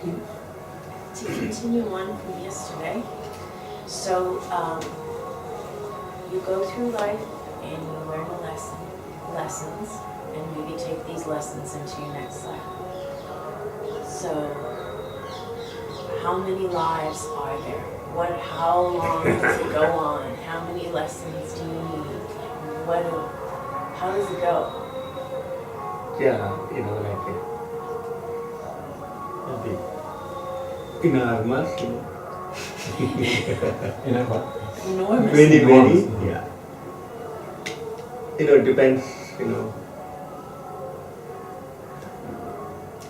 To continue on from yesterday, so you go through life and you learn lessons, and maybe take these lessons into your next life. So, how many lives are there? How long does it go on? How many lessons do you need? How does it go? Yeah, maybe enormous, Enormous. Very, yeah. Depends,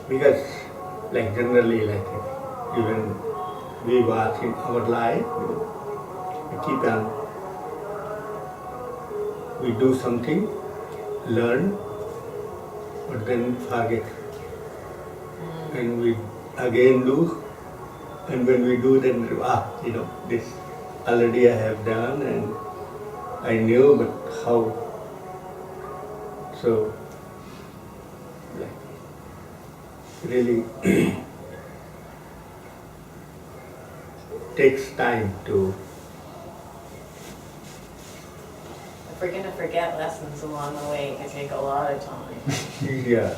because, generally, even we watch in our life, we keep on, we do something, learn, but then forget. And we again do, and when we do, then, this already I have done, and I knew, but how? So, really takes time to. If we're gonna forget lessons along the way, it can take a lot of time. Yeah.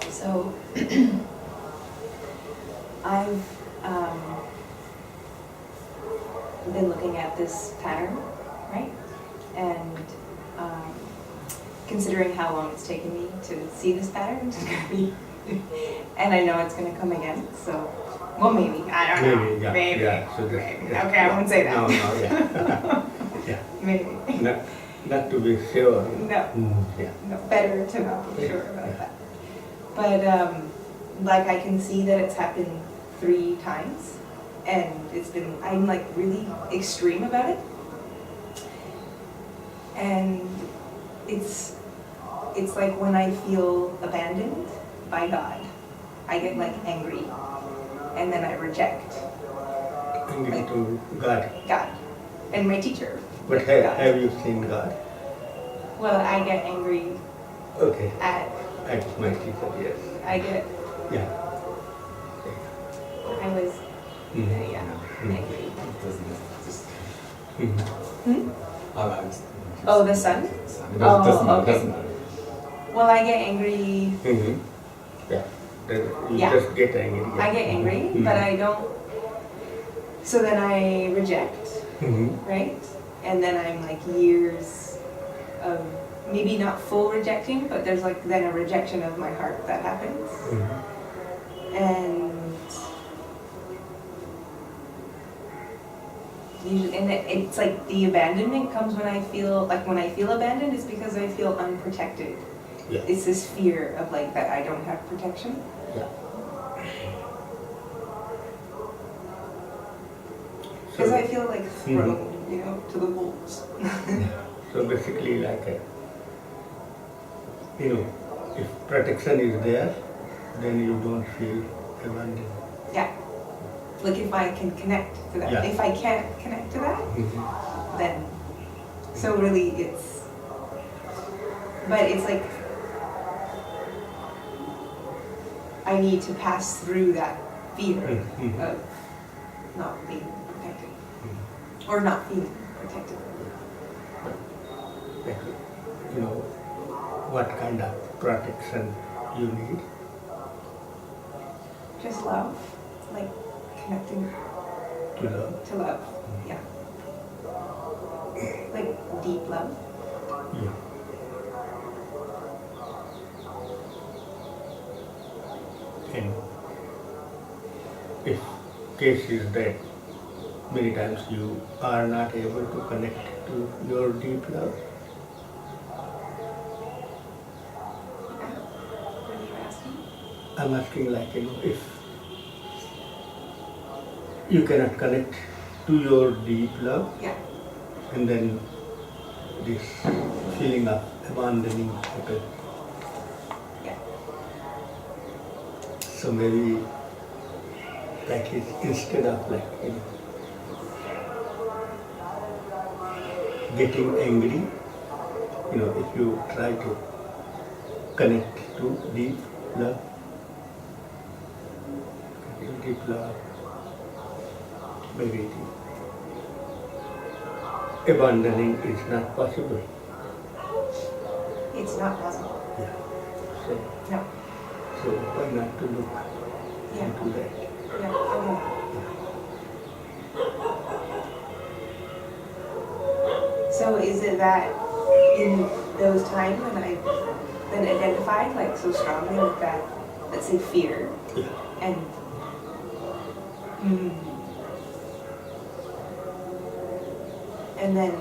So I've been looking at this pattern, right? And considering how long it's taken me to see this pattern, it's gonna be, and I know it's gonna come again. So, well, maybe I don't know. Maybe, yeah, Maybe. yeah. So Maybe. yeah, Okay, I won't say that. No, yeah. Yeah. Maybe. Not to be sure. No. Yeah. No, better to not be sure about Yeah. that. But I can see that it's happened 3 times, and I'm really extreme about it. And it's like when I feel abandoned by God, I get angry, and then I reject Angry to God. God and my teacher. But God. have you seen God? Well, I get angry Okay. at, At my teacher, yes. Yeah. I was, Mhm. yeah, Mhm. angry. Mhm. Hmm? Oh, the sun? Well, I get angry. Mhm. Yeah. Then you Yeah. just get angry. I get angry, Mhm. but I don't. So then I reject, Mhm. right? And then I'm years of maybe not full rejecting, but there's then a rejection of my heart that happens. Mhm. And usually, it's the abandonment comes when I feel abandoned is because I feel unprotected. Yeah. It's this fear of that I don't have protection. Yeah. Because I feel thrown, Mhm. to the wolves. So basically, if protection is there, then you don't feel abandoned. Yeah. If I can connect to that. Yeah. If I can't connect to that, Mhm. then. So really but it's I need to pass through that fear Mhm. of not being protected. Or not feeling protected. What kind of protection you need? Just love. Connecting To love. to love. Yeah. Deep love. Yeah. And if case is that many times you are not able to connect to your deep love, What are you asking? I'm asking if you cannot connect to your deep love, Yeah. and then this feeling of abandoning happens. So maybe like instead of like getting angry, if you try to connect to deep love, maybe abandoning is not possible. It's not possible. Yeah. So, No. so why not to look Yeah. into that? Yeah. Okay. So is it that in those times when I've been identified like so strongly with that, let's say fear, Yeah. and mm, and then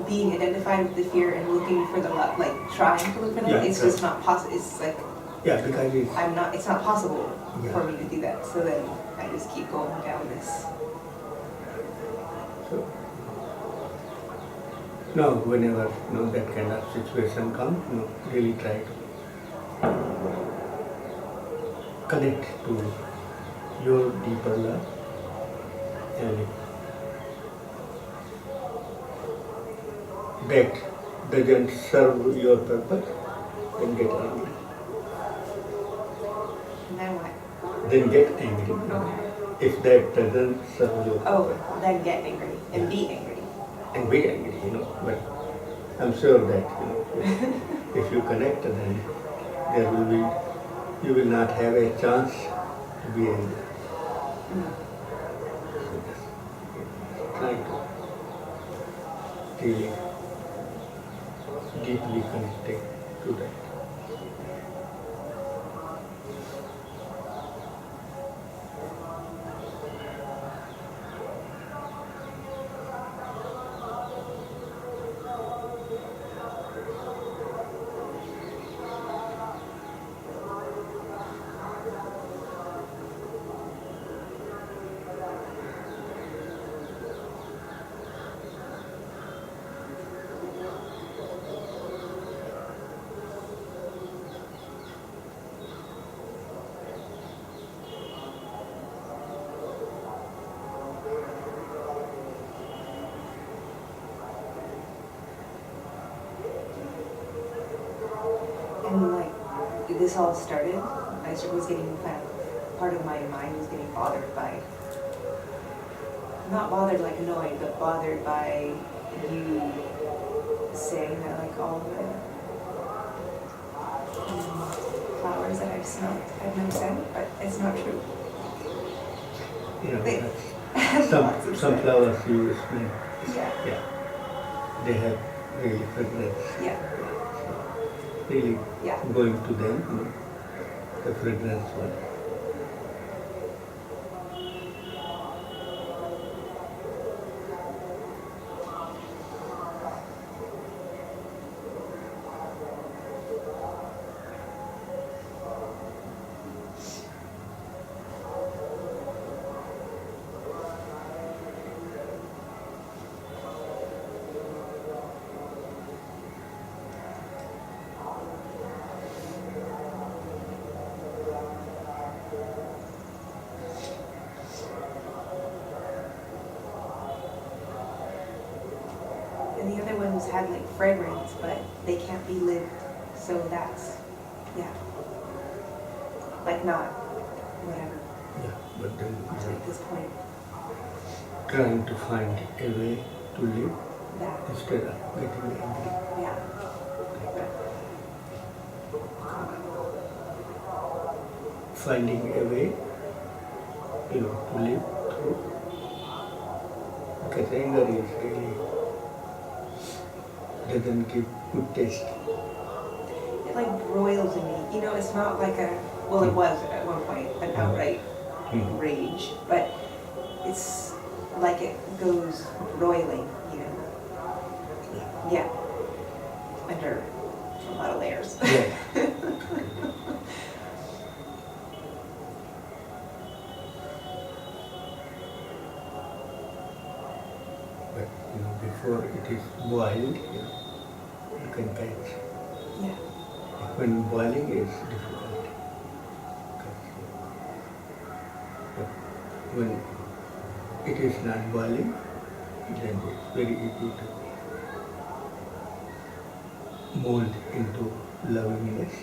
being identified with the fear and looking for the love, like trying to look for that, Yeah, it's just not possible. It's like Yeah, because it's, it's not possible Yeah. for me to do that. So then I just keep going down this. so no, whenever that kind of situation comes, really try to connect to your deeper love, and if that doesn't serve your purpose, then get angry. And then what? Then get angry. Okay. If that doesn't serve your Oh, purpose, then get angry and be angry. and be angry, but I'm sure that if you connect, then you will not have a chance to be angry. So just try to really deeply connected to that. And like this all started, I was getting part of my mind was getting bothered by, not bothered like annoyed, but bothered by you saying that like all the flowers that I've smelled have no scent, but it's not true. They have lots of Some scent. flowers you smell, Yeah. they have really fragrance. Yeah. Really Yeah. going to them, the fragrance one. And the other ones had like fragrance, but they can't be lived. So that's, yeah. Like not, whatever. Yeah, but then So at this point, trying to find a way to live that, instead of getting angry. yeah. Finding a way, to live through. Because anger is really doesn't give good taste. It like broils in me. It's not like well, it was at one point an outright rage, but it's like it goes broiling, Yeah. Under a lot of layers. Yeah. But before it is boiled, you can catch. Yeah. When boiling is difficult. when it is not boiling, then it's very easy to mold into loveliness.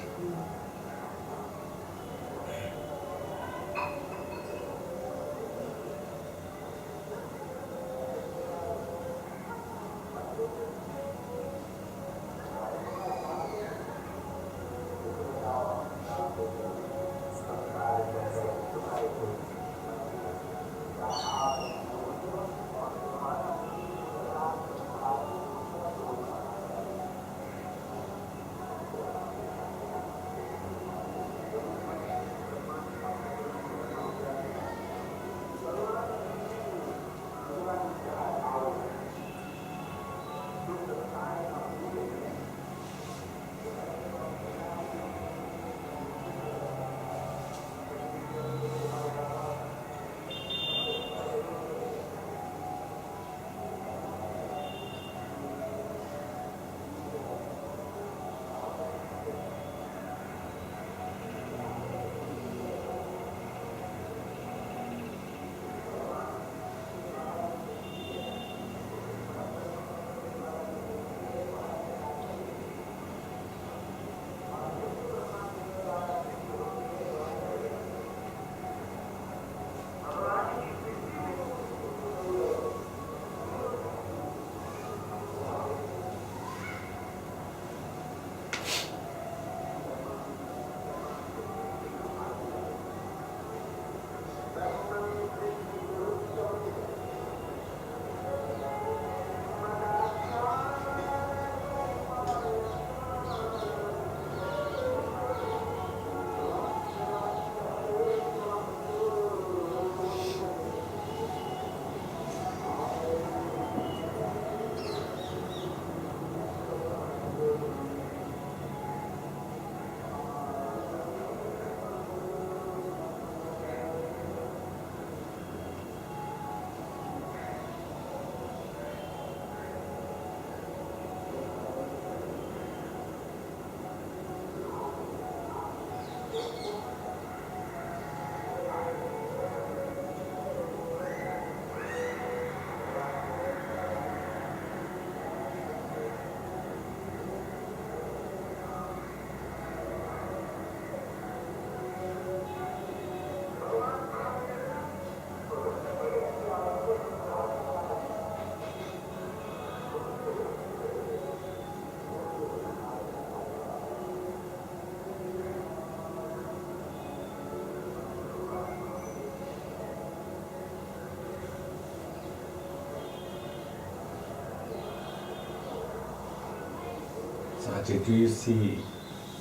So Ajay, do you see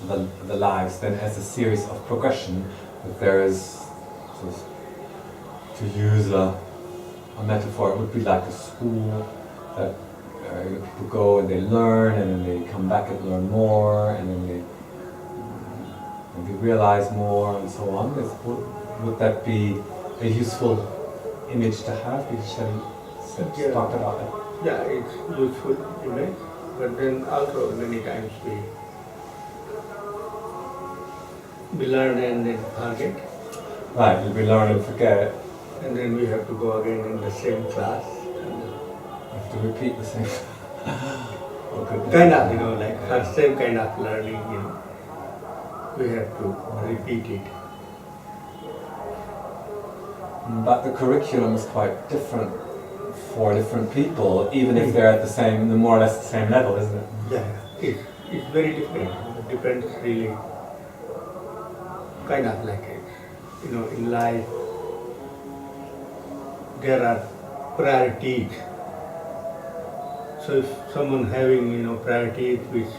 the lives then as a series of progression? That there is, sort of, to use a metaphor, it would be like a school that people go and they learn, and then they come back and learn more, and then they maybe realize more, and so on. Would that be a useful image to have? You said talked about it. Yeah, it's useful image, but then also many times we learn and then forget, Right, we learn and forget. and then we have to go again in the same class. And We have to repeat the same. Oh, goodness. kind of, like Yeah. for same kind of learning, we have to repeat it. But the curriculum is quite different for different people, even if they're at the more or less the same level, isn't it? Yeah, it's very different. It depends really, kind of like it. In life, there are priorities. So if someone having, priorities which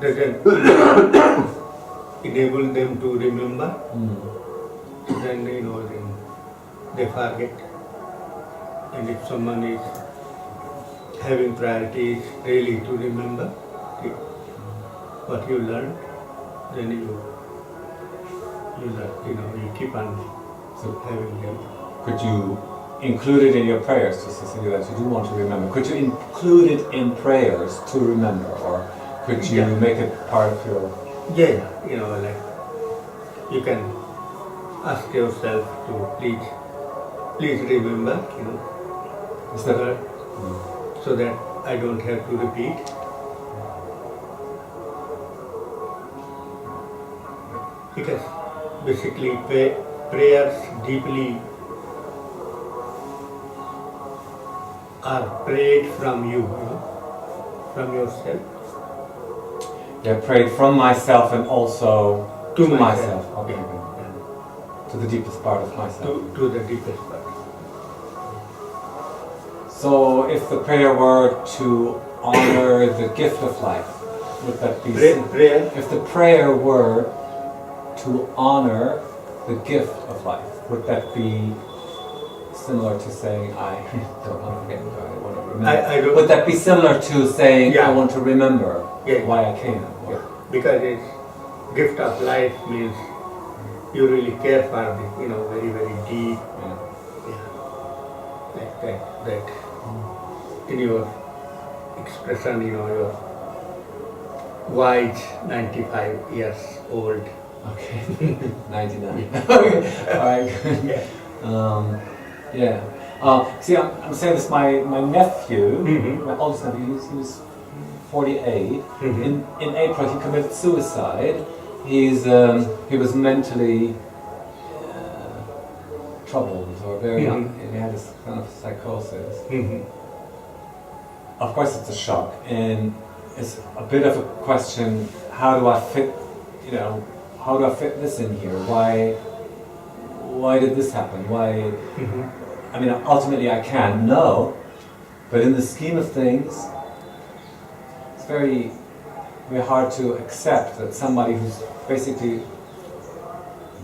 doesn't enable them to remember, then, then they forget. And if someone is having priorities really to remember what you learned, then you learn, you keep on having them. Could you include it in your prayers, just to say that you do want to remember? Could you include it in prayers to remember, or could you make it part of your... Yeah, like you can ask yourself to please remember, Is that so that I don't have to repeat. Because basically prayers deeply are prayed from you, from yourself. Yeah, prayed from myself and also To to myself. myself. Okay. Yeah. To the deepest part of myself. To the deepest part. So if the prayer were to honor the gift of life, would that be Prayer? if the prayer were to honor the gift of life, would that be similar to saying I don't want to forget, I want to remember? I don't. Would that be similar to saying Yeah. I want to remember Yeah. why I came? Yeah. Because it's gift of life means you really care for the, very, very deep, like that in your expression, your wise 95 years old. Okay, 99. Okay, all right. Yeah. Yeah. See, I'm saying this. My nephew, Mhm. my oldest nephew, he was 48. Mhm. In April, he committed suicide. He was mentally troubled, or very. He had this kind of psychosis. Mhm. Of course, it's a shock, and it's a bit of a question: how do I fit? How do I fit this in here? Why did this happen? Why? Mhm. I mean, ultimately, I can know, but in the scheme of things, it's very, very hard to accept that somebody who's basically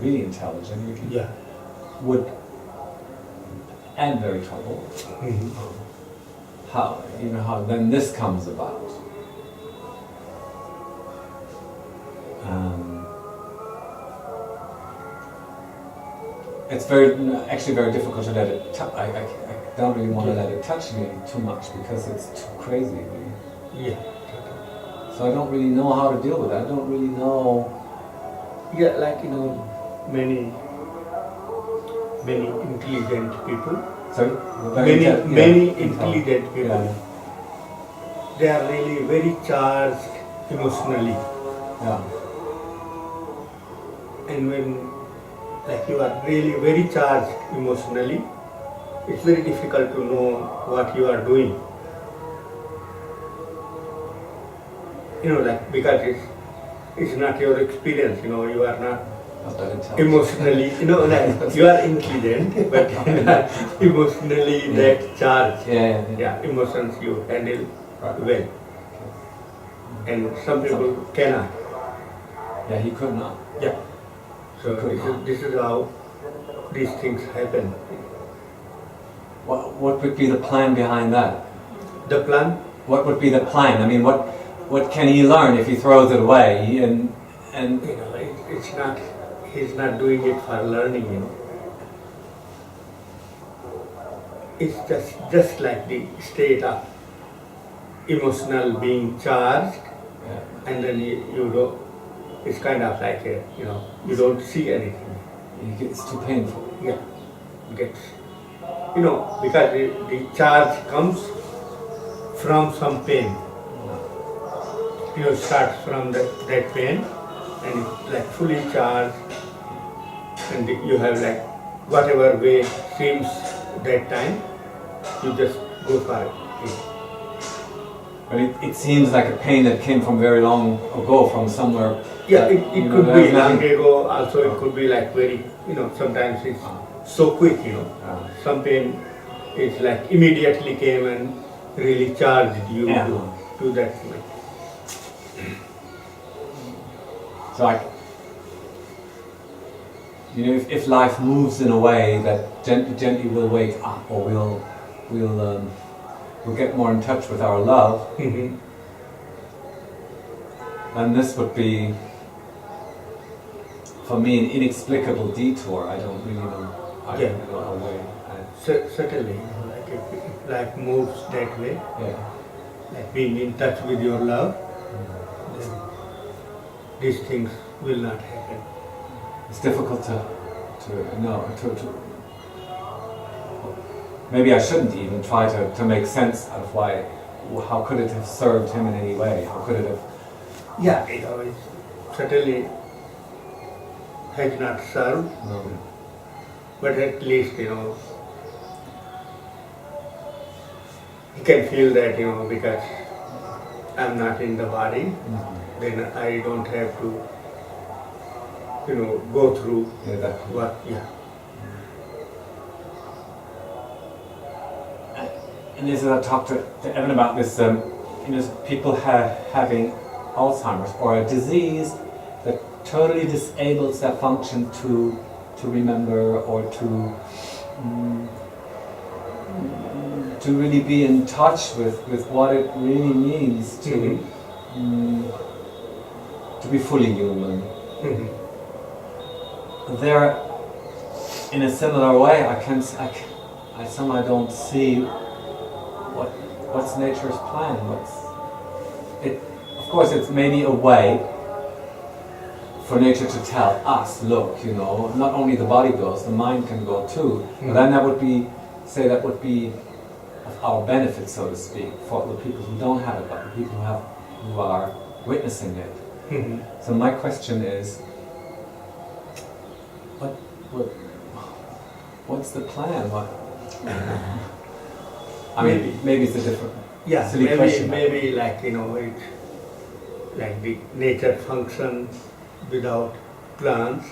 really intelligent Yeah. would, and very troubled. Mhm. How then this comes about. It's actually very difficult to let it. I don't really want to let it touch me too much because it's too crazy. Really. Yeah. So I don't really know how to deal with it. I don't really know. Yeah, like many intelligent people. Sorry. Many intelligent people. Yeah. They are really very charged emotionally, Yeah. and when you are really very charged emotionally, it's very difficult to know what you are doing. Because it's not your experience. You are not Not that intelligent. emotionally. You are intelligent, but not emotionally that charged. Yeah. Emotions you handle Right. well, and some people cannot. Yeah, he could not. Yeah. So this is how these things happen. What would be the plan behind that? The plan? What would be the plan? I mean, what can he learn if he throws it away? And It's not. He's not doing it for learning. It's just like the state of emotional being charged, and then you don't. It's kind of like you don't see anything. it's too painful. Yeah, gets because the charge comes from some pain. It starts from that pain, and it's like fully charged, and you have whatever way seems that time, you just go for it. But it seems like a pain that came from very long ago, from somewhere. Yeah, it could be there's long nothing- ago. Also, it could be very. Sometimes it's so quick. Some pain is immediately came and really charged you to that point. So if life moves in a way that gently will wake up, or we'll get more in touch with our love, Mm-hmm. then this would be, for me, an inexplicable detour. I don't really know. I Yeah. don't know a way. Certainly, if life moves that way, Yeah. being in touch with your love, then these things will not happen. It's difficult maybe I shouldn't even try to make sense out of why. How could it have served him in any way? How could it have? Yeah, it certainly has not served, but at least he can feel that because I'm not in the body, then I don't have to go through what. And this is I talked to Evan about this. People having Alzheimer's or a disease that totally disables their function to remember or to really be in touch with what it really means to be fully human. They're in a similar way. I somehow don't see what's nature's plan. Of course, it's maybe a way for nature to tell us, look, not only the body goes, the mind can go too. But then that would be of our benefit, so to speak, for the people who don't have it, but the people who are witnessing it. So my question is, what's the plan? I mean, maybe it's a different silly question. Maybe it's like the nature function without plans,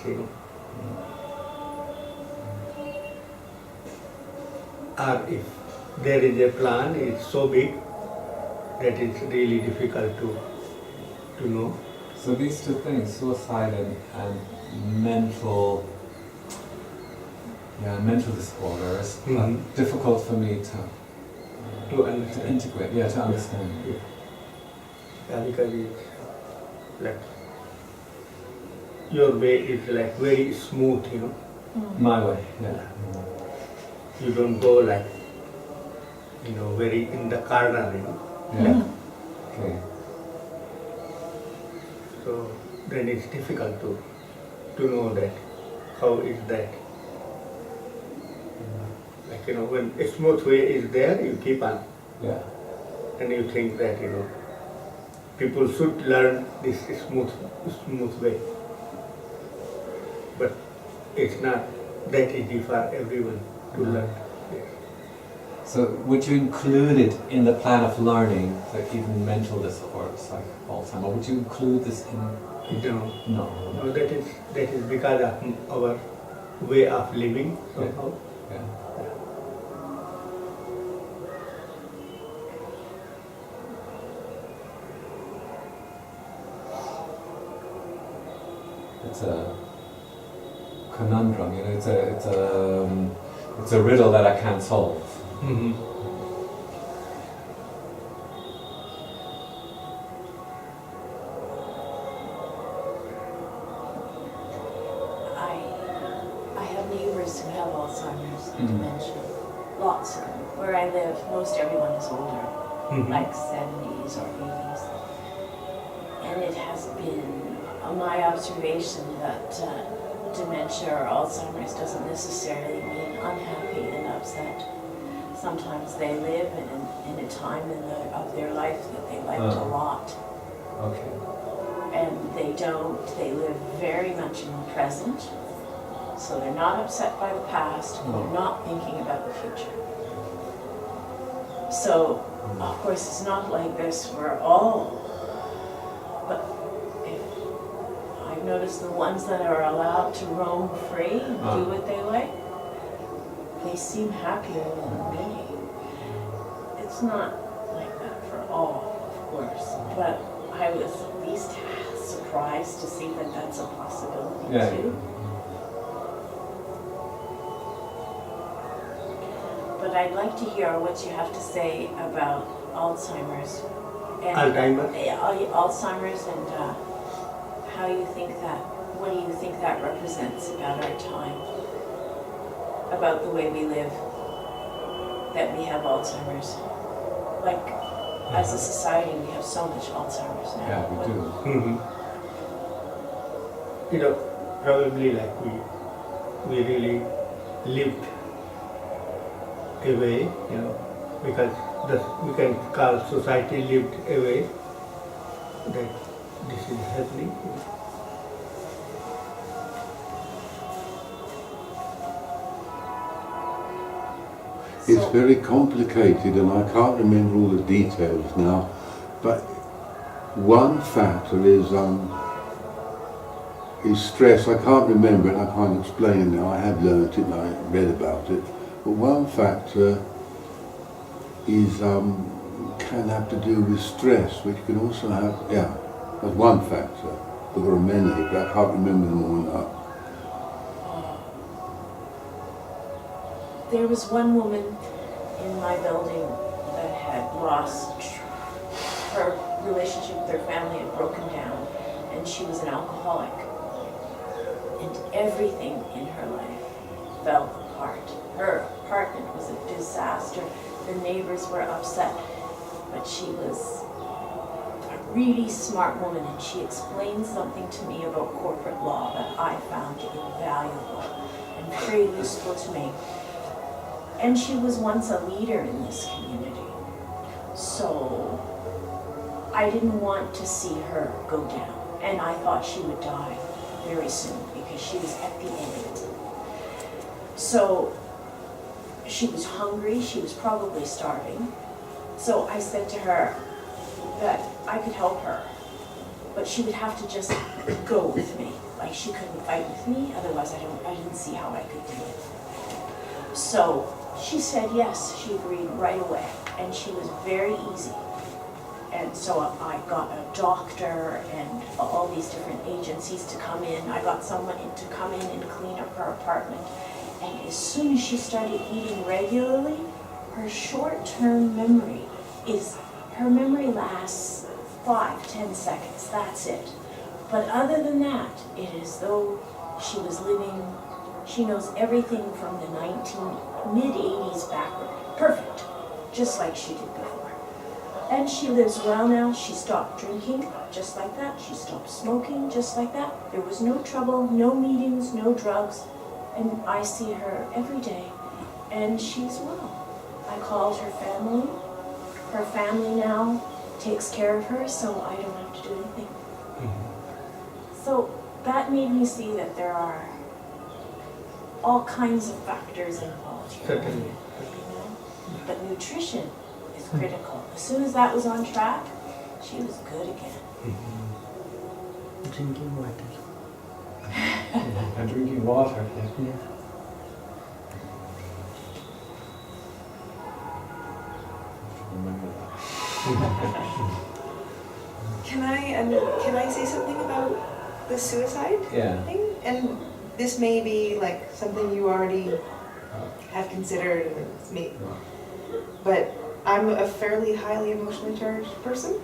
Or if there is a plan, it's so big that it's really difficult to know. So these two things, suicide and mental disorders, are difficult for me to integrate, to understand. Yeah, because it's like your way is like very smooth, My way, yeah. You don't go like, very in the corner, Yeah. Okay. So then it's difficult to know that, how is that. Like, when a smooth way is there, you keep on. Yeah. And you think that, people should learn this smooth way. But it's not that easy for everyone to learn. Yes. So would you include it in the plan of learning, like even mental disorders like Alzheimer's? Would you include this in? No, that is because of our way of living somehow. Yeah. It's a conundrum, it's a riddle that I can't solve. I have neighbors who have Alzheimer's and dementia. Lots of them. Where I live, most everyone is older, like 70s or 80s. And it has been my observation that dementia or Alzheimer's doesn't necessarily mean unhappy and upset. Sometimes they live in a time of their life that they liked a lot. Okay. And they live very much in the present. So they're not upset by the past, they're not thinking about the future. So, of course, it's not like this for all, but I've noticed the ones that are allowed to roam free and do what they like, they seem happier than me. It's not like that for all, of course, but I was at least surprised to see that that's a possibility too. But I'd like to hear what you have to say about Alzheimer's. Alzheimer's and how you think that, what do you think that represents about our time? About the way we live, that we have Alzheimer's. Like, as a society, we have so much Alzheimer's now. Yeah, we do. Probably like we we really lived away, because we can call society lived away that this is happening. It's very complicated and I can't remember all the details now, but one factor is stress. I can't remember it, I can't explain it now. I have learnt it and I read about it. But one factor is can have to do with stress, which can also have, that's one factor. But there are many, but I can't remember them all now. There was one woman in my building that had lost her relationship with her family, had broken down, and she was an alcoholic. And everything in her life fell apart. Her apartment was a disaster. The neighbors were upset, but she was a really smart woman, and she explained something to me about corporate law that I found invaluable and very useful to me. And she was once a leader in this community. So I didn't want to see her go down. And I thought she would die very soon because she was at the end. So she was hungry, she was probably starving. So I said to her that I could help her, but she would have to just go with me. Like, she couldn't fight with me, otherwise I didn't see how I could do it. So she said yes, she agreed right away, and she was very easy. And so I got a doctor and all these different agencies to come in. I got someone to come in and clean up her apartment. And as soon as she started eating regularly, her short-term memory lasts 5-10 seconds, that's it. But other than that, it is as though she was living, she knows everything from the mid-80s backward. Perfect, just like she did before. And she lives well now. She stopped drinking, just like that. She stopped smoking, just like that. There was no trouble, no meetings, no drugs. And I see her every day, and she's well. I called her family. Her family now takes care of her, so I don't have to do anything. Mm-hmm. So that made me see that there are all kinds of factors involved here. Certainly. You know? But nutrition is critical. As soon as that was on track, she was good again. Mm-hmm. Drinking water. And drinking water. Yeah. Remember that. Can I say something about the suicide thing? And this may be like something you already have considered, and it's me. But I'm a fairly highly emotionally charged person,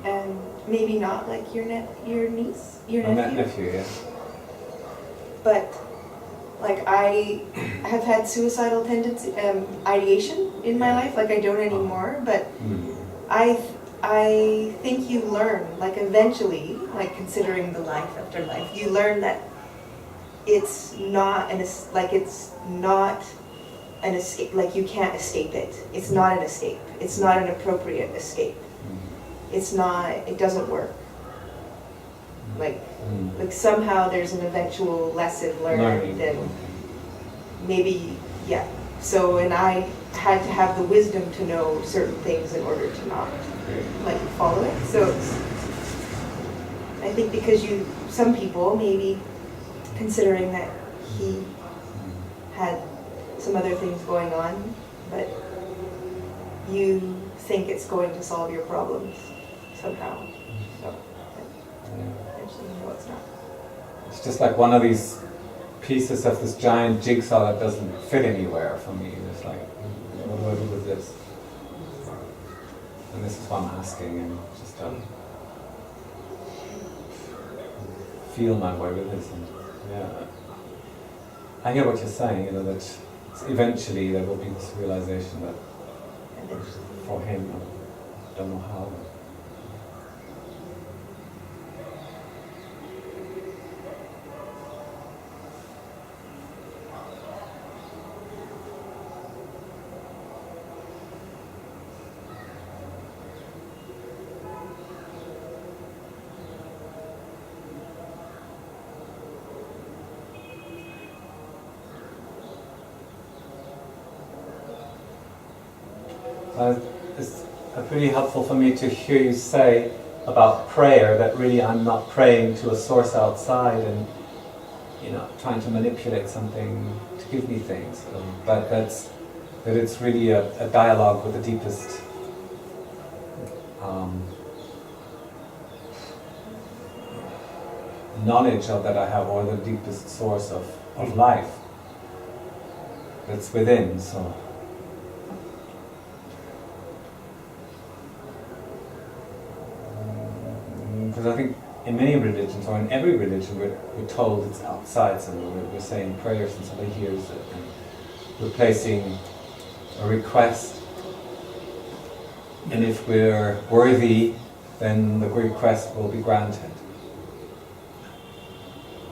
and maybe not like your niece, your nephew. Yeah. But like I have had suicidal tendency, ideation in my life. Like I don't anymore, but I think you learn, like eventually, like considering the life after life, you learn that it's not an escape. Like you can't escape it. It's not an escape. It's not an appropriate escape. It's not. It doesn't work. Like somehow there's an eventual lesson learned, and maybe So, and I had to have the wisdom to know certain things in order to not like follow it. So I think because some people maybe considering that he had some other things going on, but you think it's going to solve your problems somehow. So actually, no, it's not. It's just like one of these pieces of this giant jigsaw that doesn't fit anywhere for me. It's like, what do I do with this? And this is what I'm asking, and just feel my way with this. And, I hear what you're saying, that eventually there will be this realization that for him, I don't know how. It's pretty helpful for me to hear you say about prayer that really I'm not praying to a source outside and trying to manipulate something to give me things, but that it's really a dialogue with the deepest knowledge of that I have, or the deepest source of life that's within. So because I think in many religions, or in every religion, we're told it's outside somewhere. We're saying prayers and somebody hears it, and we're placing a request, and if we're worthy, then the request will be granted.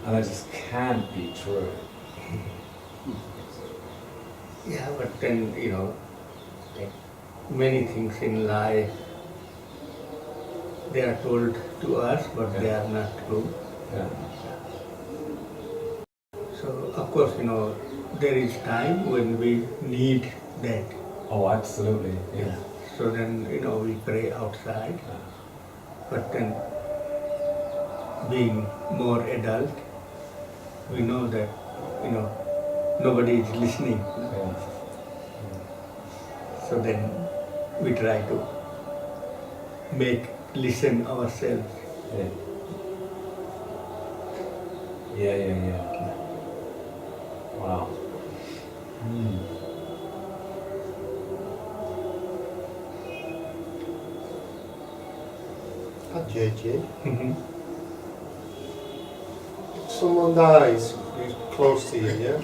And that just can't be true. Yeah, but then, like many things in life, they are told to us, but they are not true. Yeah. So, of course, there is time when we need that. Oh, absolutely. Yeah. So then, we pray outside. But then, being more adult, we know that, nobody is listening. Yeah. So then, we try to listen ourselves. Yeah. Wow. Ajay, Mhm. if someone dies who's close to you, yeah?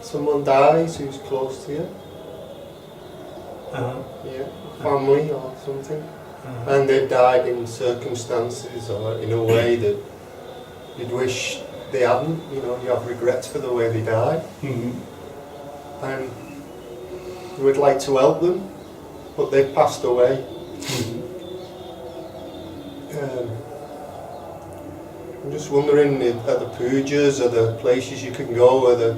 Someone dies who's close to you, yeah? Family or something, and they've died in circumstances or in a way that you'd wish they hadn't, you have regrets for the way they died, Mhm. and you would like to help them, but they've passed away. I'm just wondering, are the pujas, are the places you can go, are the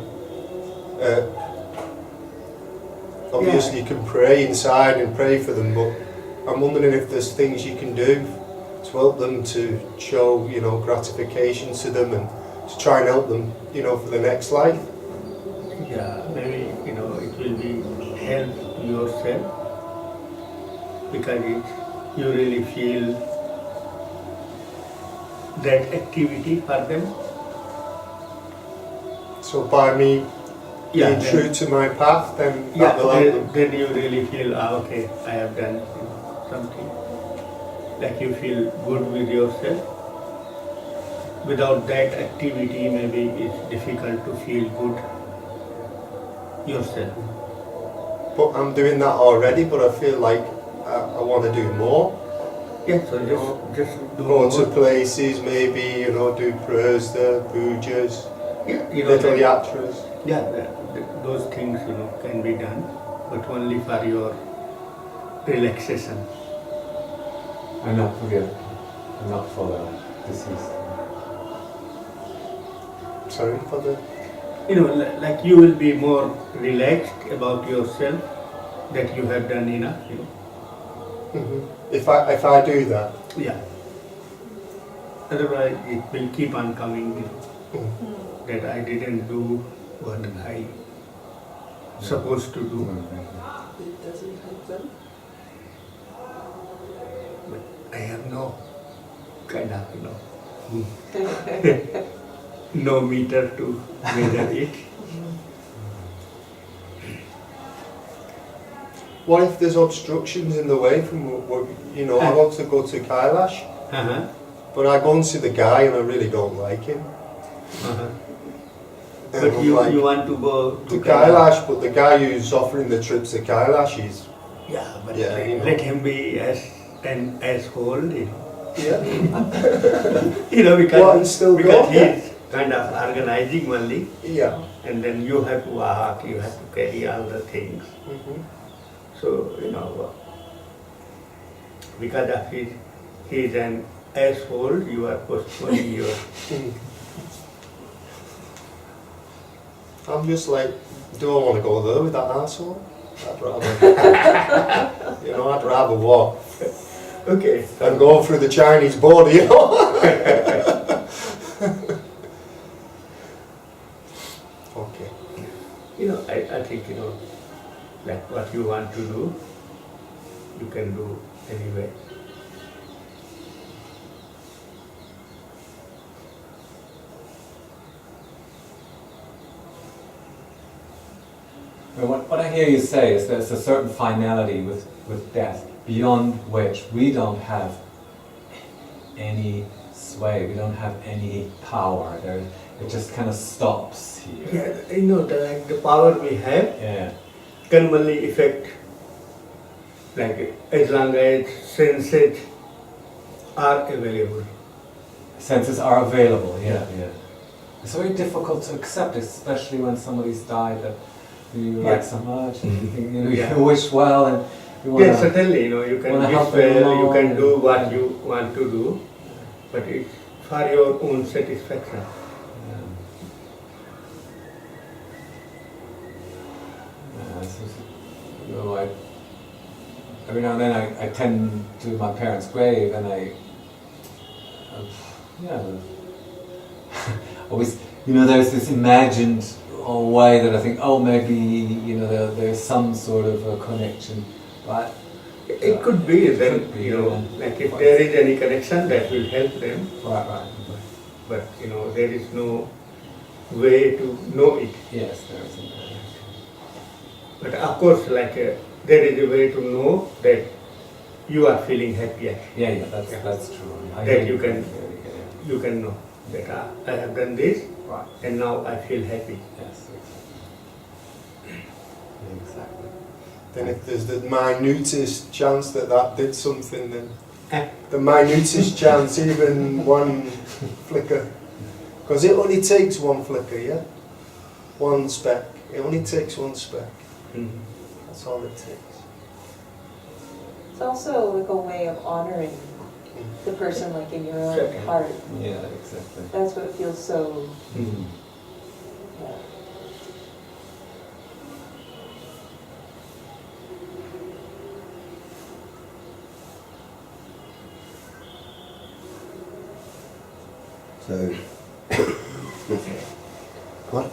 obviously you can pray inside and pray for them, but I'm wondering if there's things you can do to help them, to show gratification to them and to try and help them for the next life. Yeah, maybe, it will be help yourself, because you really feel that activity for them. So by me being true to my path, then that will help them. Then you really feel, okay, I have done something. Like you feel good with yourself. Without that activity, maybe it's difficult to feel good yourself. But I'm doing that already, but I feel like I want to do more. Yeah, so just do Go more. to places, maybe, do prayers there, pujas, Yeah, little yatras. Yeah, those things, can be done, but only for your relaxation. And not for the deceased. Sorry for the... Like you will be more relaxed about yourself, that you have done enough, If I do that. Yeah. Otherwise, it will keep on coming, that I didn't do what I supposed to do. It doesn't help them. But I have no kind of, no meter to measure it. What if there's obstructions in the way from what, I want to go to Kailash, but I go and see the guy and I really don't like him. And But I'm you like, want to go to Kailash, but the guy who's offering the trips to Kailash is... Yeah, but Yeah, let him be an asshole, Yeah. because, Well, and still because go. he's kind of organizing only, Yeah. and then you have to walk, you have to carry all the things. So, because of he's an asshole, you are postponing your... I'm just like, do I want to go there with that asshole? I'd rather, I'd rather walk Okay. and go through the Chinese border, Okay. I think, like what you want to do, you can do anyway. What I hear you say is there's a certain finality with death beyond which we don't have any sway, we don't have any power. It just kind of stops here. Yeah, the power we have Yeah. can only affect, like as long as senses are available. Senses are available, yeah. It's very difficult to accept, especially when somebody's died that you like so much, and you think, you wish well, and you want Yes, certainly, you can wanna help wish well, them you can along. do what you want to do, but it's for your own satisfaction. Every now and then I tend to my parents' grave, and always, there's this imagined way that I think, maybe, there's some sort of a connection, but It could be that, Could be, like if there is any connection that will help them, right. but there is no way to know it. Yes, there isn't. But of course, like there is a way to know that you are feeling happier. Yeah, that's true. I That hear you can- yeah. You can know that I have done this Right. and now I feel happy. Yes, exactly. Then if there's the minutest chance that did something, then Eh. the minutest chance, even one flicker, because it only takes one flicker, yeah? One speck. It only takes one speck. Mhm. That's all it takes. It's also like a way of honoring the person, like in your own Certainly. heart. Yeah, exactly. That's what feels so, Mhm. yeah. So, what,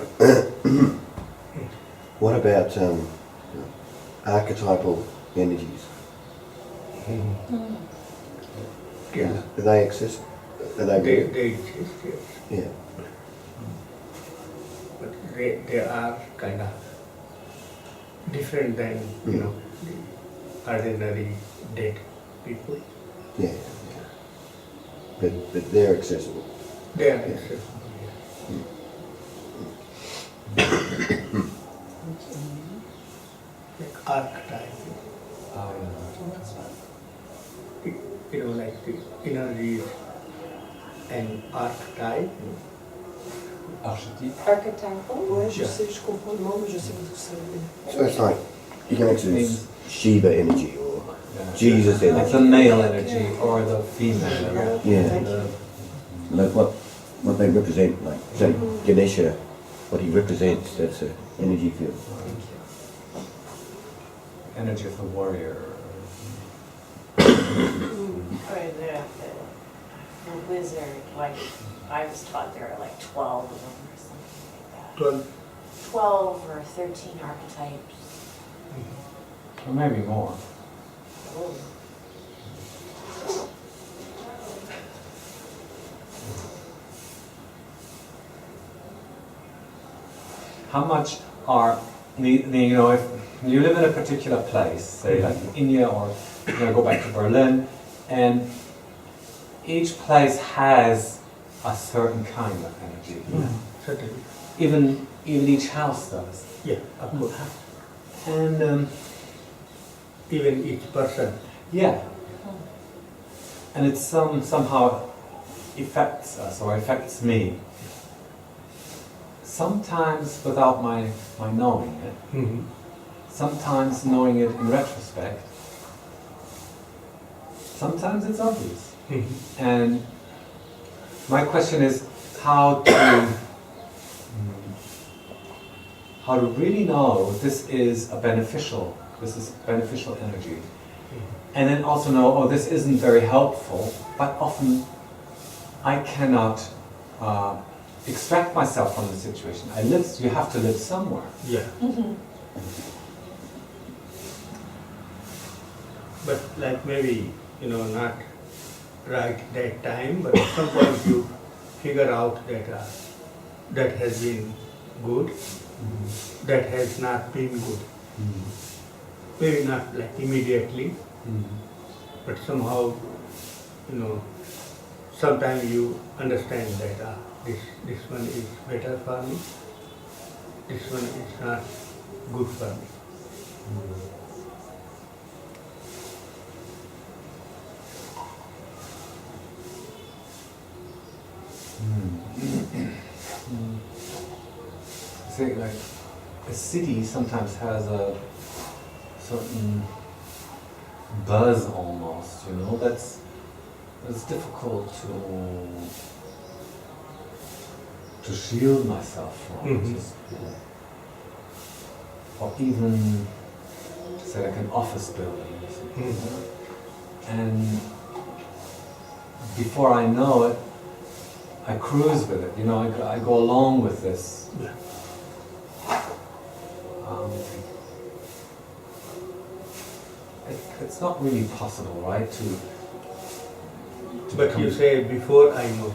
what about archetypal energies? Yeah. Are they accessible? Are they real? They exist, yes. Yeah. But they are kind of different than, the ordinary dead people. Yeah. But they're accessible. They are accessible, like archetype, like the energies and archetype. Archetype. Archetypal? Ouais, je sais, je comprends le mot, mais je sais pas ce que ça veut dire. So it's like, you can access Shiva energy or Yeah. Jesus Like energy. the male energy or the female energy. Yeah. Like what they represent, like say Ganesha, what he represents, that's an energy field. Energy of the warrior. Or the wizard, like, I was taught there are like 12 of them or something like that. 12. 12 or 13 archetypes. Or maybe more. Oh. How much are if you live in a particular place, say like in India or go back to Berlin, and each place has a certain kind of energy. Certainly. Even each house does. Yeah, of course. And Even each person. yeah, and it somehow affects us or affects me. Sometimes without my knowing it. Mm-hmm. Sometimes knowing it in retrospect. Sometimes it's obvious. Mm-hmm. And my question is how to how to really know this is beneficial energy. And then also know, oh, this isn't very helpful, but often I cannot extract myself from the situation. You have to live somewhere. Yeah. But like maybe, not right that time, but at some point you figure out that that has been good, that has not been good. Maybe not like immediately, but somehow, sometimes you understand that this one is better for me, this one is not good for me. See, like a city sometimes has a certain buzz almost, that's difficult to shield myself from. Or even say like an office building or something. And before I know it, I cruise with it, I go along with this. It's not really possible, right? But you say before I know.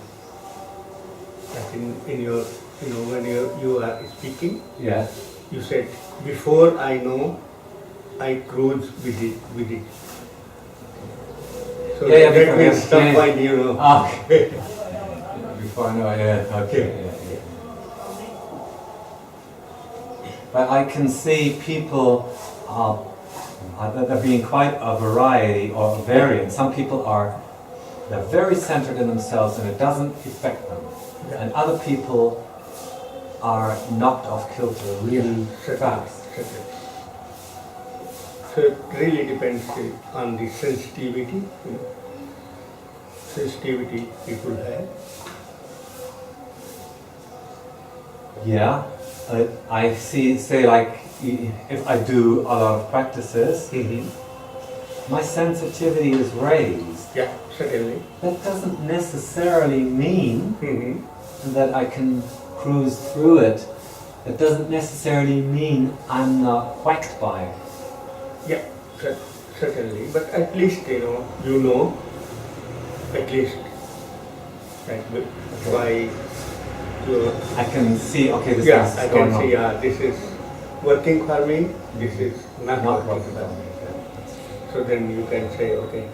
Like in your, when you are speaking, Yeah. you said before I know, I cruise with it. So Yeah, that means some yeah. point Okay. Before I know, yeah. Okay. Yeah. But I can see people there being quite a variety or a variant. Some people they're very centered in themselves and it doesn't affect them. Yeah. And other people are knocked off kilter really fast. So it really depends on the sensitivity, sensitivity people have. Yeah, I say like if I do a lot of practices, my sensitivity is raised. Yeah, certainly. That doesn't necessarily mean that I can cruise through it. It doesn't necessarily mean I'm not whacked by it. Yeah, certainly. But at least at least like by your. I can see, okay, this Yeah, is I going can see. on. This is working for me. This is not Not working working for for me. me. So then you can say, okay.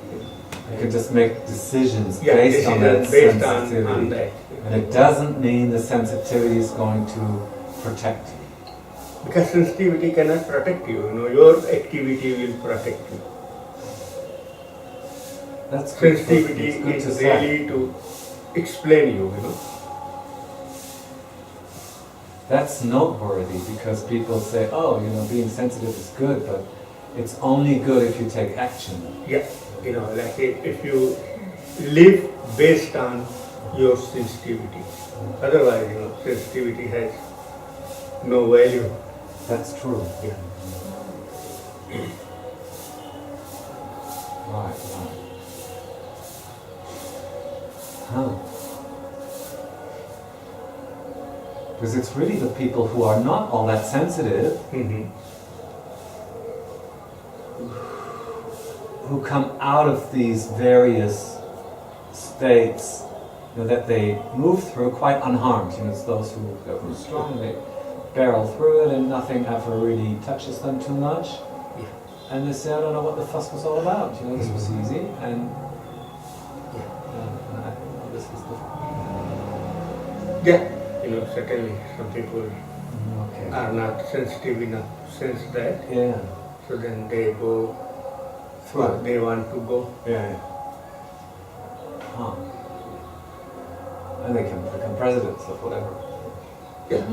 I can just make decisions Yeah, based on that based sensitivity. on that. And it doesn't mean the sensitivity is going to protect you. Because sensitivity cannot protect you. Your activity will protect you. That's good. Sensitivity It's good to is say. really to explain you. That's noteworthy because people say, oh, being sensitive is good, but it's only good if you take action. Yeah, like if you live based on your sensitivity. Otherwise, sensitivity has no value. That's true. Yeah. Right. Huh. Because it's really the people who are not all that sensitive who come out of these various states that they move through quite unharmed. It's those who are strong, they barrel through it and nothing ever really touches them too much. Yeah. And they say, I don't know what the fuss was all about. This was easy, and this was difficult. Yeah. Certainly some people Okay. are not sensitive enough to sense that. Yeah. So then they go Through where it. they want to go. Yeah. Huh. And they can become presidents of whatever. Yeah.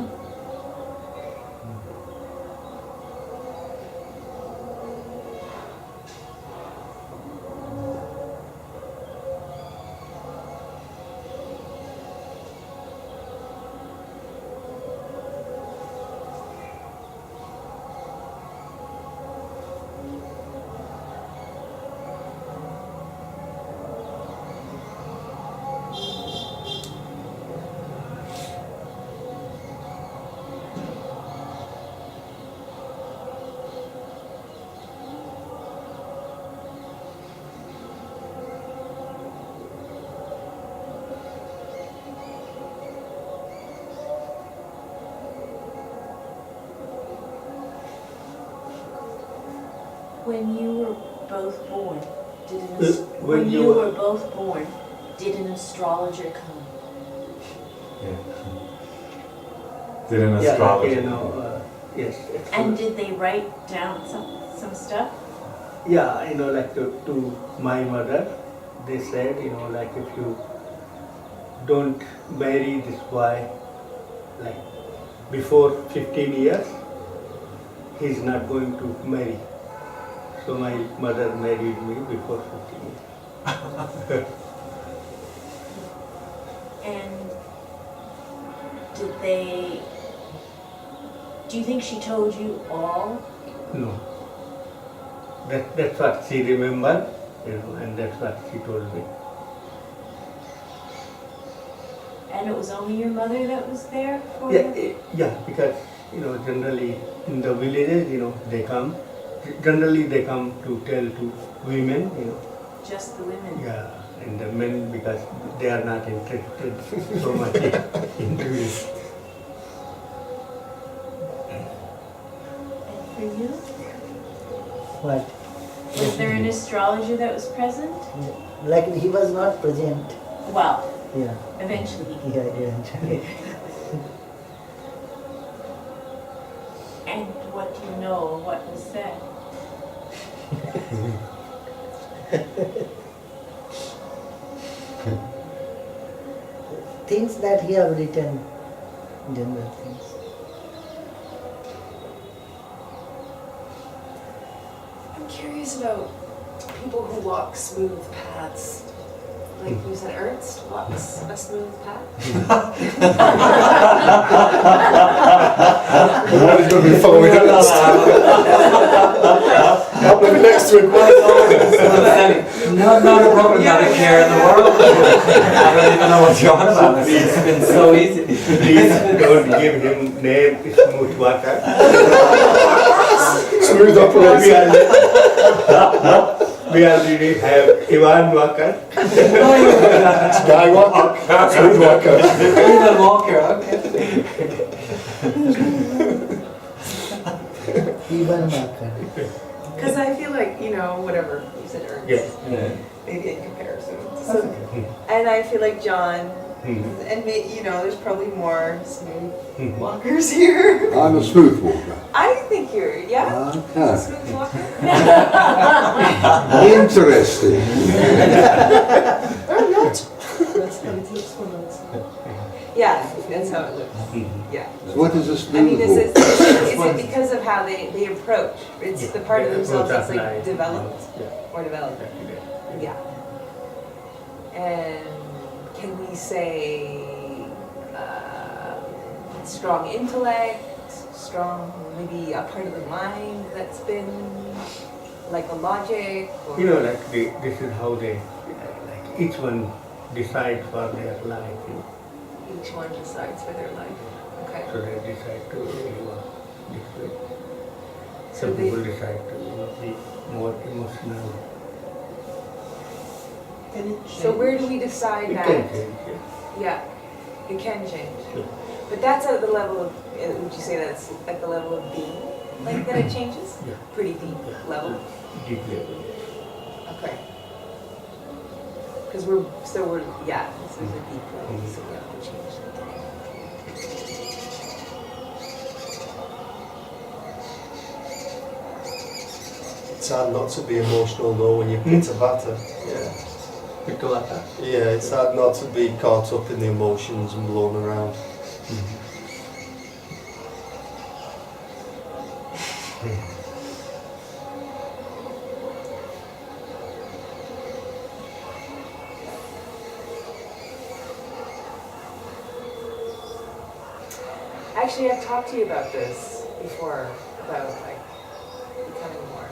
When you were both born, when when you you were- were both born, did an astrologer come? Yeah. Did an Yeah, astrologer? you know, yes. And did they write down some stuff? Yeah, you know, like to my mother, they said, you know, like if you don't marry this boy, like before 15 years, he's not going to marry. So my mother married me before 15 years. And do you think she told you all? No. That's what she remembered, you know, and that's what she told me. And it was only your mother that was there for Yeah, you? yeah, because, you know, generally in the villages, you know, generally they come to tell to women, you know. Just the women? Yeah, and the men, because they are not interested so much into it. And for you? What? Was there an astrologer that was present? Like he was not present. Well, Yeah. eventually. Yeah, yeah. And what do you know of what was said? Things that he have written, general things. I'm curious about people who walk smooth paths. Like you said, Ernst walks a smooth path. Everybody's going to be following Ernst. I'll be next to him. Not a problematic care in the world. I don't even know what you're on about. It's been so easy. Please don't give him name Smooth Walker. Smooth operator. We already have Ivan Walker. Skywalker. Smooth Walker. Even Walker, okay. Even marker. Because I feel like, you know, whatever you said, Ernst. Yes. Maybe in comparison. So, and I feel like John, and you know, there's probably more smooth walkers here. I'm a smooth walker. I think you're, yeah? Okay. Smooth walker? Interesting. Or not. That's how it looks for us. Yeah, that's how it looks. Yeah. What is a I smooth mean, is walker? it because of how they approach? It's the part of themselves that's like developed or developed. Yeah. And can we say strong intellect, strong maybe a part of the mind that's been like a logic? Or You know, like this is how they, like each one decides for their life. You know. each one decides for their life. Okay. So they decide to live this way. So Some they- people decide to, you know, be more emotional. So where do we decide It that? can change, yeah. Yeah, it can change. Yeah. But that's at the level of, would you say that's at the level of being, like that it changes? Yeah. Pretty deep level? Deep level. Okay. Because yeah, this is a deep level, so we have to change something. It's hard not to be emotional though when you're pitter batter. Yeah. Pitavata. Yeah, it's hard not to be caught up in the emotions and blown around. Actually, I've talked to you about this before, about like becoming more,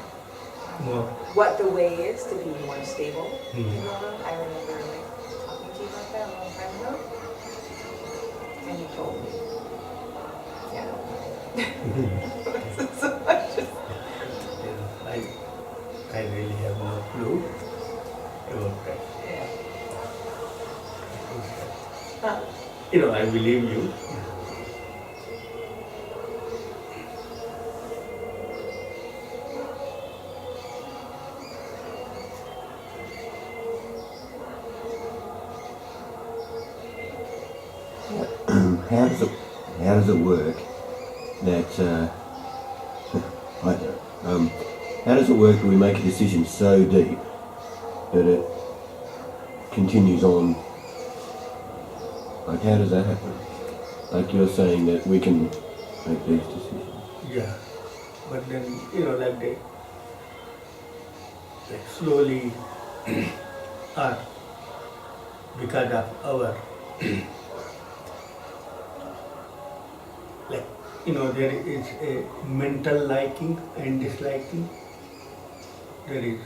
More. what the way is to be more stable. Mhm. in the world. I remember like talking to you about that a long time ago, and you told me, yeah. So I just, I really have no clue about that. yeah. Huh. You know, I believe you. how does it work that how does it work that we make a decision so deep that it continues on? Like, how does that happen? Like you're saying that we can make these decisions. Yeah, but then like they slowly are because of our there is a mental liking and disliking, there is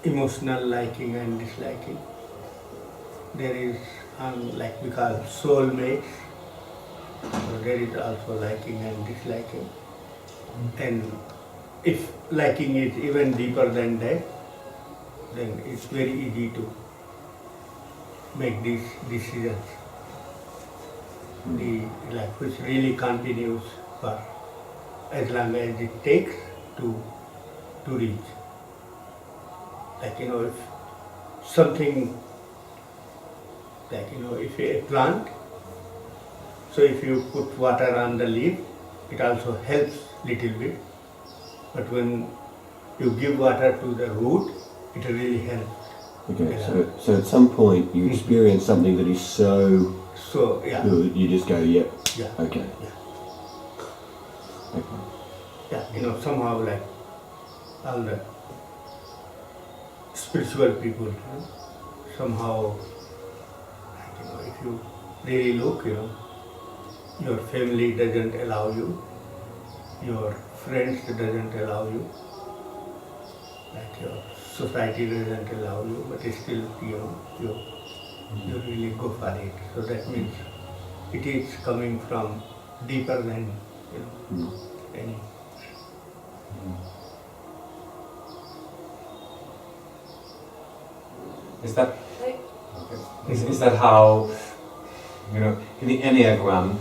emotional liking and disliking, there is like we call soulmates, so there is also liking and disliking. And if liking is even deeper than that, then it's very easy to make these decisions, which really continues for as long as it takes to reach. Like if something, like if a plant, so if you put water on the leaf, it also helps little bit, but when you give water to the root, it really helps. Okay, so at some point you experience something that is so yeah, good, you just go, yep, yeah, okay. yeah, yeah. Somehow like all the spiritual people, somehow, like, if you really look, your family doesn't allow you, your friends doesn't allow you, like your society doesn't allow you, but still you really go for it. So that means it is coming from deeper than any. Is that is that how in the Enneagram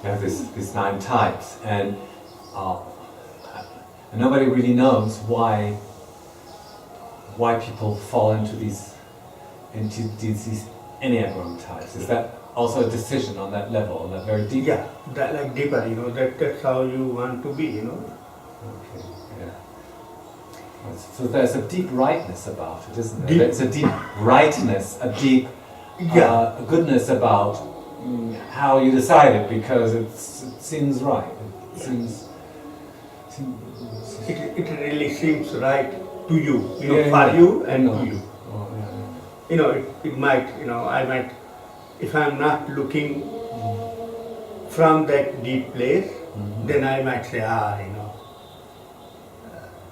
you have these 9 types, and nobody really knows why people fall into these Enneagram types. Is that also a decision on that level, on that very deep? Yeah, that like deeper, that's how you want to be, Okay, yeah. So there's a deep rightness about it, isn't there? Deep. There's a deep rightness, a deep goodness about how you decide it, because it seems right. It seems it really seems right to you, Yeah, for yeah. you and to you. Oh, yeah. It might, I might, if I'm not looking from that deep place, then I might say,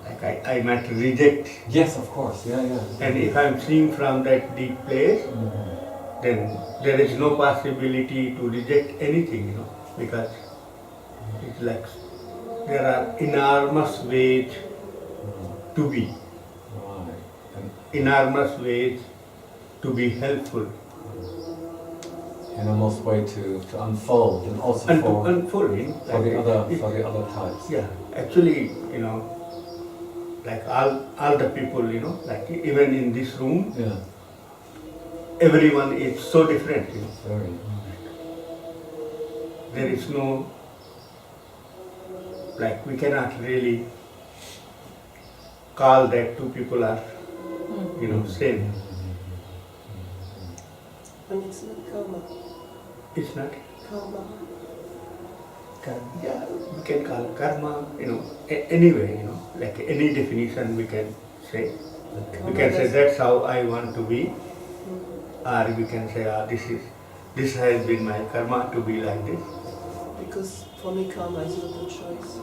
like I might reject. Yes, of course. Yeah. And if I'm seeing from that deep place, then there is no possibility to reject anything, because it's like there are enormous ways to be, Right. enormous ways to be helpful Enormous way to unfold, and also and for to unfold. for the other types. Yeah, actually, like all the people, like even in this room, Yeah. everyone is so different. Very. There is no, like we cannot really call that two people are, same. And it's not karma. It's not. Karma. Yeah, we can call karma, anyway, like any definition we can say. We can say that's how I want to be, or we can say, this has been my karma to be like this. Because for me, karma is not a choice.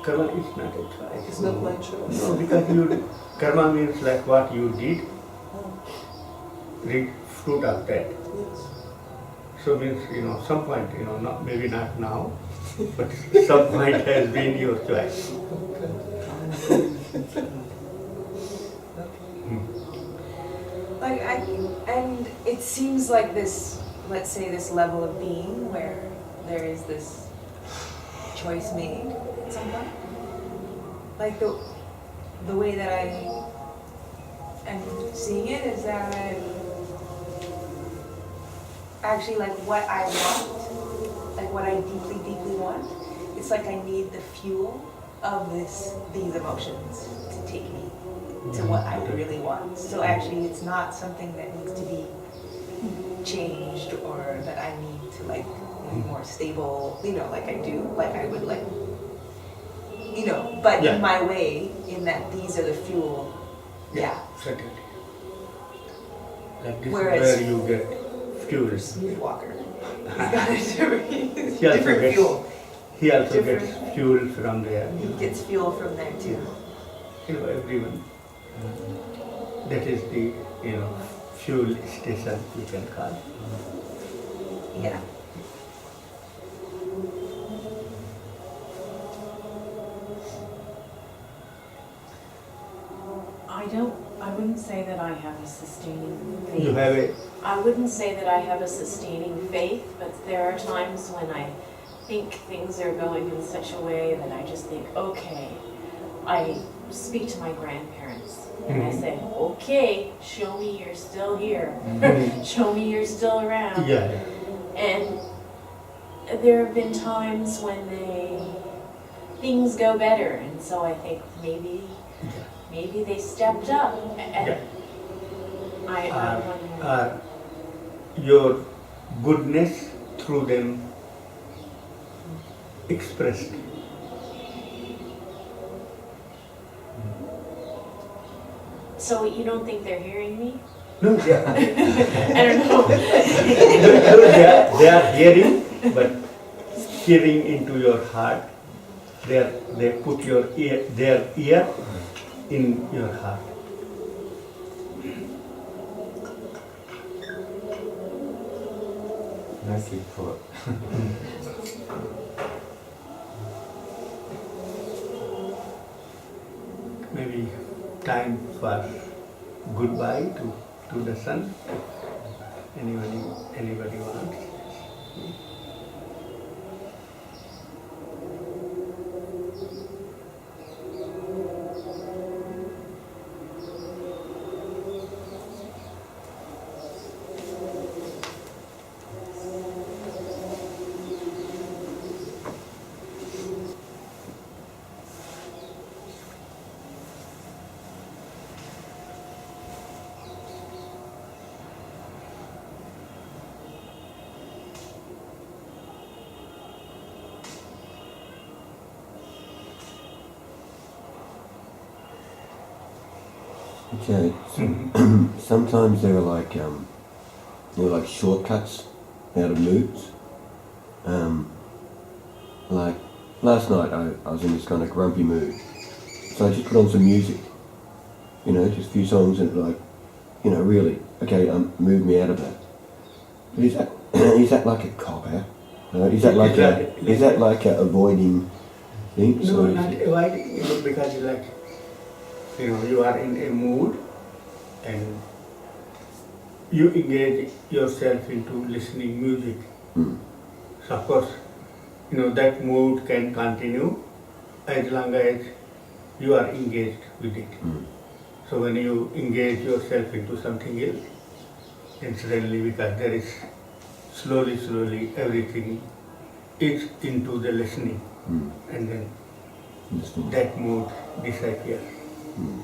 Karma is not a choice. It's not my choice. No, because karma means like what you did, Oh, reap fruit of that. yes. So means, some point, maybe not now, but some point has been your choice. And it seems like this, let's say this level of being where there is this choice made at some point. Like the way that I am seeing it is that actually like what I want what I deeply, deeply want. It's like I need the fuel of these emotions to take me to what I really want. So actually it's not something that needs to be changed or that I need to like be more stable, like I do, like I would like, but Yeah. in my way, in that these are the fuel. Yeah. Certainly. Like this Whereas- is where you get fuel. Smooth walker. He's got a different, He also different gets, fuel. he also Different. gets fuel from there. He gets fuel from there too. Everyone. That is the, fuel station you can call. Yeah. I wouldn't say that I have a sustaining faith. You have a, I wouldn't say that I have a sustaining faith, but there are times when I think things are going in such a way that I just think, okay, I speak to my grandparents and I say, okay, show me you're still here. Show me you're still around. yeah. And there have been times when things go better, and so I think maybe they stepped up. And Yeah. I wonder. Are your goodness through them expressed? So you don't think they're hearing me? No, they are, I don't know. they are hearing, but hearing into your heart. They put their ear in your heart. Nicely put. Maybe time for goodbye to the sun. Anybody wants? Okay. Sometimes there are like shortcuts out of moods. Like last night I was in this kind of grumpy mood, so I just put on some music, just a few songs and really, okay, moved me out of that. But is that like a cop out? Is that like a avoiding things? No, or is not it- avoiding, because you are in a mood and you engage yourself into listening music. Mm. So of course, that mood can continue as long as you are engaged with it. Mm. So when you engage yourself into something else, then suddenly, because there is slowly everything is into the listening, Mm. and then Understand. that mood disappears. Mm.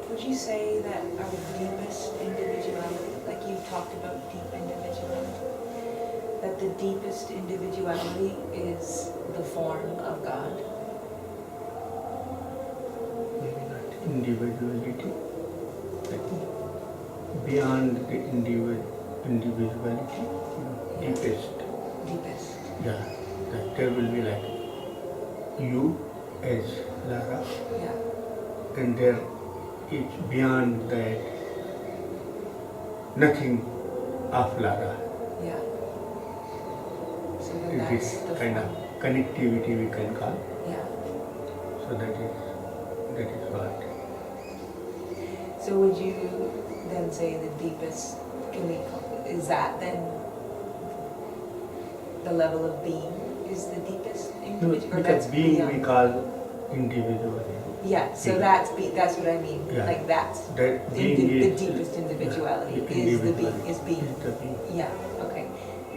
Would you say that our deepest individuality, like you've talked about deep individuality, that the deepest individuality is the form of God? Maybe not individuality, but beyond the individuality, deepest. Deepest. Yeah, that there will be like you as Lara, Yeah. and there is beyond that nothing of Lara. Yeah. So then It that's is the kind form. of connectivity we can call. Yeah. So that is what. So would you then say the deepest, is that then the level of being is the deepest No, individual? Or because that's being beyond? we call individuality. Yeah, so being. that's what I mean. Yeah. Like that's That being the is deepest individuality the is the being individuality is being. is the being. Yeah, okay.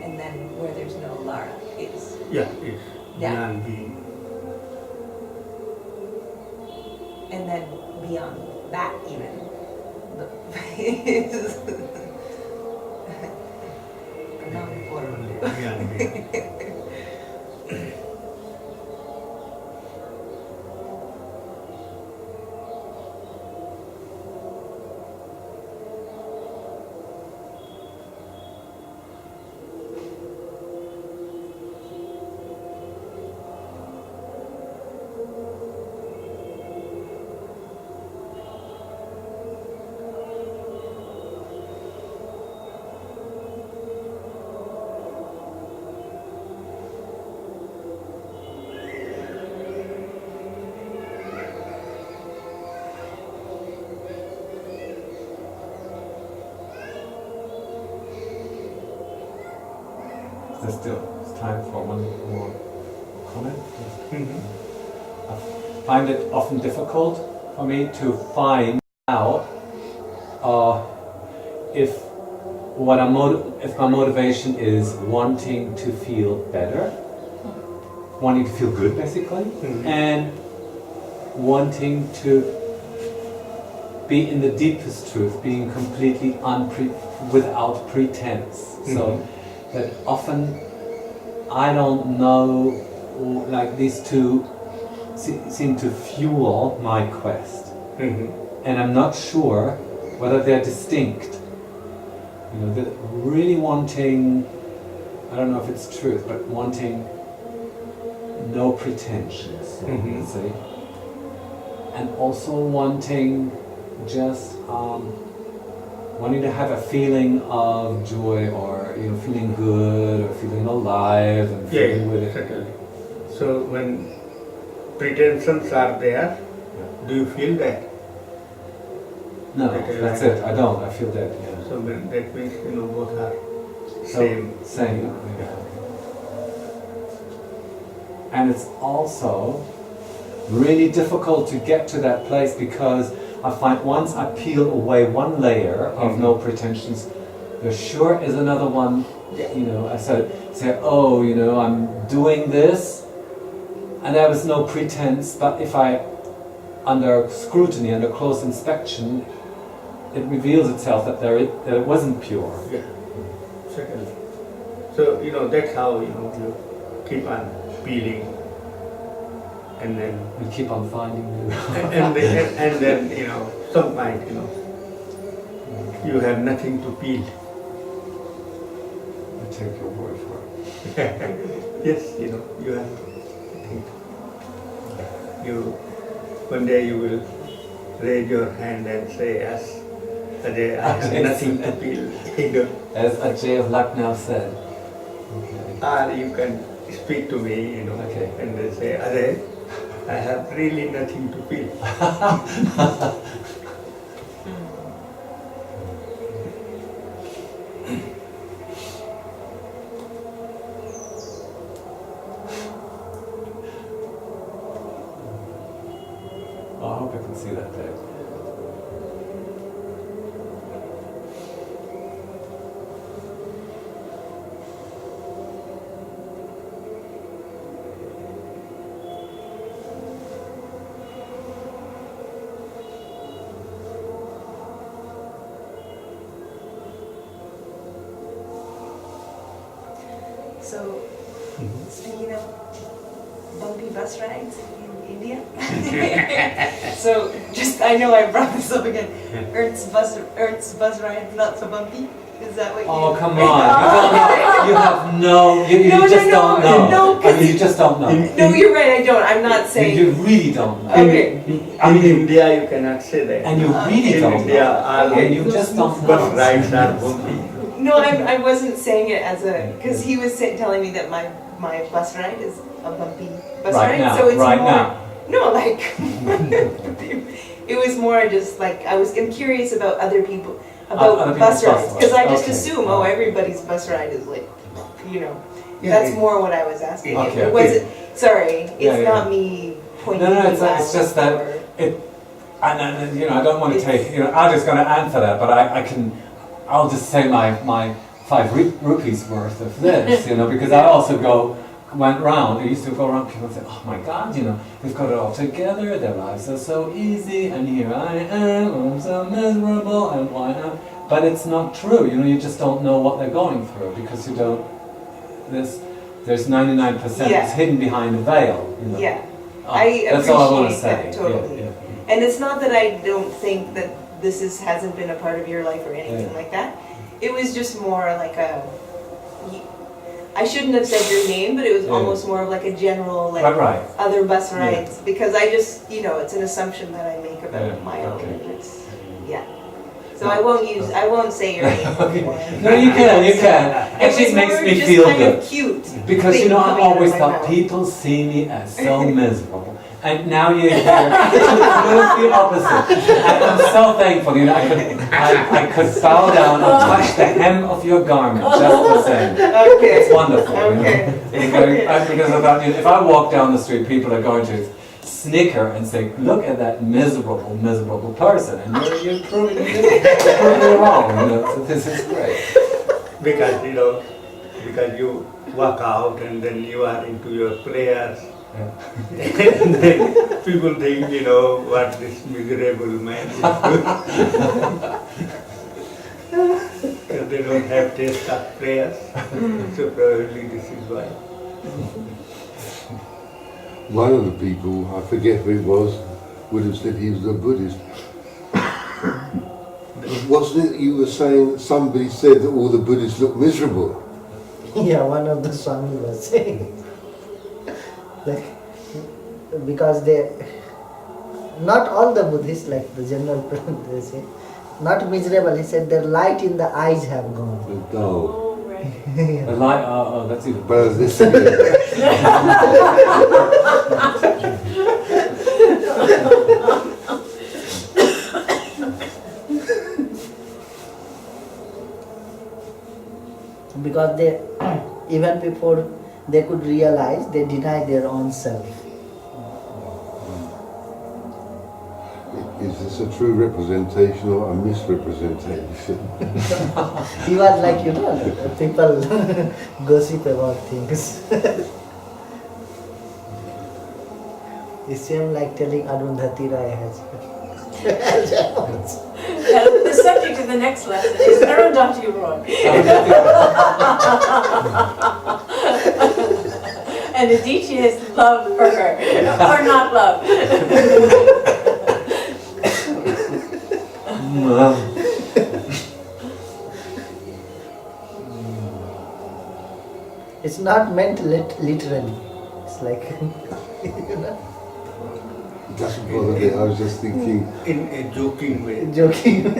And then where there's no Lara is Yeah, is Yeah. beyond being. and then beyond that even is non-form. Beyond being. There's still time for one more comment. Mhm. I find it often difficult for me to find out if if my motivation is wanting to feel better, wanting to feel good basically, Mhm. and wanting to be in the deepest truth, being completely without pretense. So Mhm. that often I don't know, like these two seem to fuel my quest, Mhm. and I'm not sure whether they're distinct. You know, that really wanting, I don't know if it's truth, but wanting no pretensions, Mhm. let's say, and also wanting just wanting to have a feeling of joy, or feeling good, or feeling alive, and Yeah, feeling with it. certainly. So when pretensions are there, do you feel that? No, Okay, that's like- it. I don't. I feel that. Yeah. So when that means both are So, same. same. Yeah. And it's also really difficult to get to that place, because I find once I peel away one layer of no pretensions, there sure is another one. I say, oh, I'm doing this, and there was no pretense. But if I, under scrutiny, under close inspection, it reveals itself that that it wasn't pure. Yeah, certainly. So that's how you keep on peeling, and then We keep on finding new. and then some point you have nothing to peel. I take your word for it. Yes, you have nothing. One day you will raise your hand and say, yes, Ajay, I have nothing to peel. As Ajay of Lucknow said. Okay. Or you can speak to me, Okay. and they say, Ajay, I have really nothing to peel. I hope I can see that day. So, speaking of bumpy bus rides in India, so just I know I brought this up again. Ernst's bus ride not so bumpy. Is that what you? Oh, come on. You have no, you just don't know. No, I mean, you just don't know. No, you're right. I don't. I'm not saying. You really don't know. Okay. In India, you cannot say that. And you really in don't India, know. all And you just don't bus know. rides are bumpy. No, I wasn't saying it as a because he was telling me that my bus ride is a bumpy bus Right ride. now, So it's right more, now. No, like it was more just like I'm curious about other people about Other bus people's rides because I just Okay. assume everybody's bus ride is like Yeah, that's yeah. more what I was asking. Okay, It wasn't sorry, it's Yeah, yeah. not me pointing. No, you it's out just that or- and you know, I don't want to take, you know, I'm just going to answer that, but I'll just say my 5 rupees worth of this, you know, because I also went round, I used to go around, people say, oh my God, you know, they've got it all together, their lives are so easy, and here I am, I'm so miserable, and why not? But it's not true, you know, you just don't know what they're going through, because you don't, there's 99% Yeah. that's hidden behind a veil, you know. Yeah. Oh, I that's all I want to appreciate say. that, totally. Yeah, And it's not that I don't think that this hasn't been a part of your life or anything Yeah. like that. It was just more like I shouldn't have said your name, but it was Yeah. almost more of like a general like Right. other bus Yeah. rides because I just it's an assumption that I make about Yeah, my own. okay. And it's, so I won't say your name anymore. No, you can. It Actually, was it makes more me just feel kind good. of cute. Because, you thing know, I coming out of always my thought mouth. people see me as so miserable. And now you're here to prove the opposite. And I'm so thankful, you know, I could bow down and touch the hem of your garment just the same. Okay. It's wonderful, you know. Okay. Because I thought, you know, if I walk down the street, people are going to snicker and say, look at that miserable person. And you're proving me wrong, you know, so this is great. Because you walk out and then you are into your prayers. Yeah. And then people think, what this miserable man is doing. Because they don't have taste of prayers. So probably this is why. One of the people, I forget who it was, would have said he was a Buddhist. Wasn't it you were saying that somebody said that all the Buddhists look miserable? Yeah, one of the Swami was saying, like, because not all the Buddhists, like the general, they say, not miserable. He said their light in the eyes have gone. They're dull. Oh, right. The light, oh, that's even But this Because they, even before they could realize, they deny their own self. is this a true representation or a misrepresentation? He was like, people gossip about things. It seemed like telling Arundhati Rai has. The subject of the next lesson is Arundhati Roy. And Adichie is love for her, or not love. It's not meant literally. It's like, It doesn't bother me, I was just thinking, In a joking way. joking.